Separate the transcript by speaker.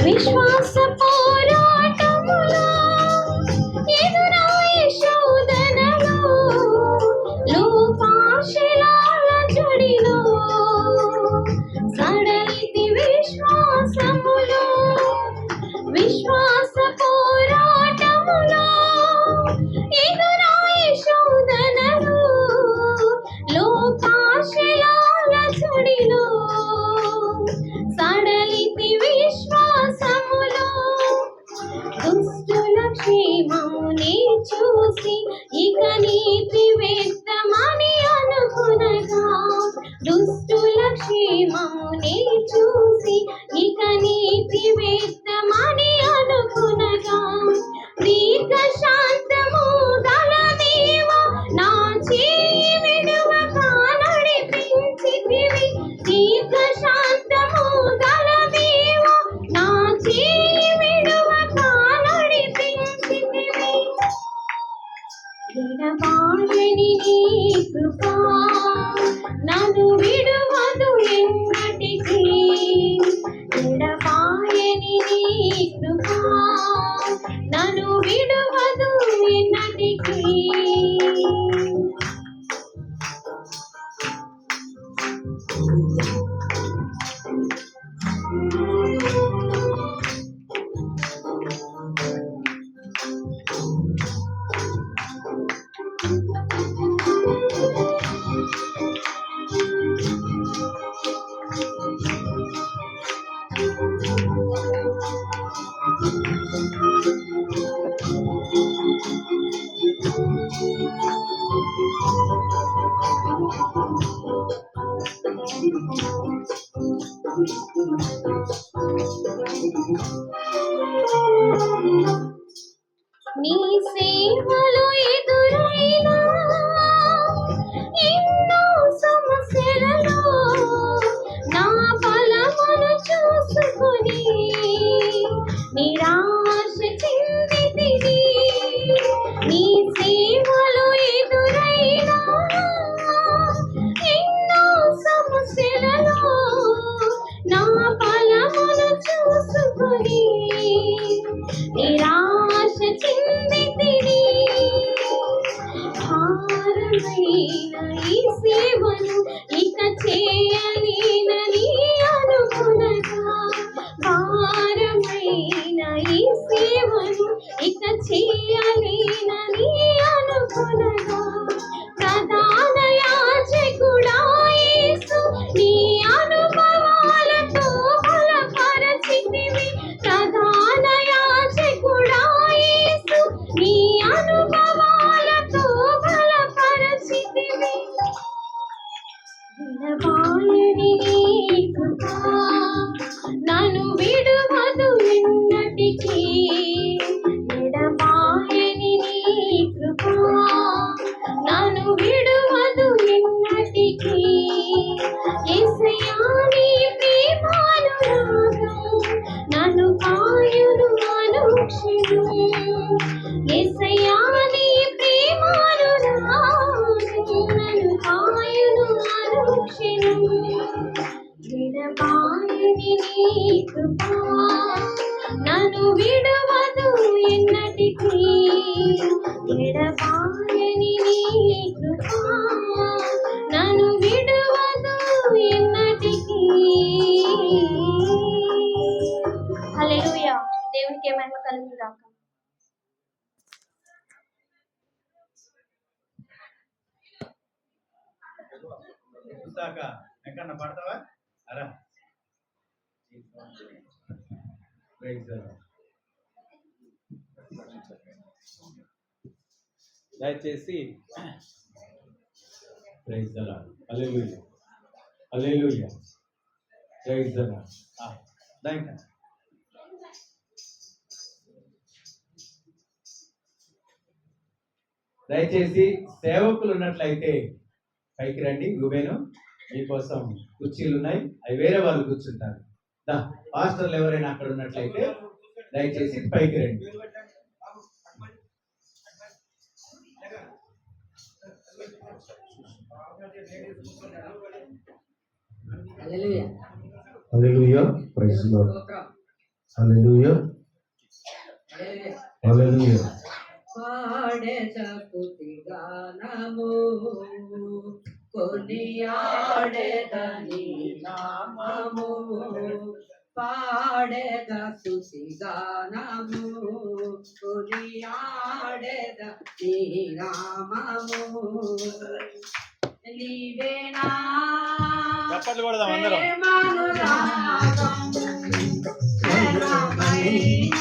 Speaker 1: విశ్వాస పోరాటములో ఎదురాయే శోధనలో లోకాశలాల జడిలో సడలితి విశ్వాసములో విశ్వాస పోరాటములో ఎదురాయే శోధనలో లోకాశలాల జడిలో సడలితి విశ్వాసములో దుష్టుల క్షేమముని చూసి ఇక నీతి వ్యర్థమని అనుకునగా దుష్టుల క్షేమముని చూసి ఇక నీతి వ్యర్థమని అనుకునగా దీర్ఘ శాంతము గల దేవ నా చేయి విడువక నడిపించితివి దీర్ఘ శాంతము గల దేవ నా చేయి విడువక నడిపించితివి ఎడబాయని నీ కృప నన్ను విడువదు ఎన్నటికీ ఎడబాయని నీ కృప నన్ను విడువదు ఎన్నటికీ నీ సేవలో ఎదురైన ఎన్నో సమస్యలలో నా బలమును చూసుకొని నిరాశ చెందితిని నీ సేవలో ఎదురైన ఎన్నో సమస్యలలో నా బలమును చూసుకొని నిరాశ చెందితిని భారమైన ఈ సేవను ఇక చేయలేనని అనుకునగా భారమైన ఈ సేవను ఇక చేయలేనని అనుకునగా ప్రధాన యాజకుడా యేసు నీ అనుభవాలతో బలపరచితివి ప్రధాన యాజకుడా యేసు నీ అనుభవాలతో బలపరచితివి వినబాయని నీ కృప నన్ను విడువదు ఎన్నటికీ ఎడబాయని నీ కృప నన్ను విడువదు ఎన్నటికీ యేసయ్యా నీ ప్రేమానురాగం నన్ను కాయును అనుక్షణం యేసయ్యా నీ ప్రేమానురాగం నన్ను కాయును అనుక్షణం విడబాయని నీ కృప నన్ను విడువదు ఎన్నటికీ ఎడబాయని నీ కృప నన్ను విడువదు ఎన్నటికీ హల్లెలూయా దేవునికి మహిమ కలుగును గాక
Speaker 2: ఎక్కడన్నా పడతావా అరా దయచేసి praise the Lord hallelujah hallelujah praise the Lord దయచేసి సేవకులు ఉన్నట్లయితే పైకి రండి. రూబేను మీకోసం కుర్చీలు ఉన్నాయి, అవి వేరే వాళ్ళు కూర్చుంటారు. పాస్టర్లు ఎవరైనా అక్కడ ఉన్నట్లయితే దయచేసి పైకి రండి.
Speaker 3: హల్లెలూయా.
Speaker 2: హల్లెలూయా. Praise lord.
Speaker 3: స్తోత్రం.
Speaker 2: హల్లెలూయా.
Speaker 3: హల్లెలూయా.
Speaker 2: హల్లెలూయా.
Speaker 3: పాడేద స్తుతి గానము కొనియాడేద నీ నామము పాడేద స్తుతి గానము కొనియాడేద నీ నామము నీవేనా
Speaker 4: చప్పట్లు కొడదాం అందరం.
Speaker 3: ప్రేమానురాగము ప్రేమమైన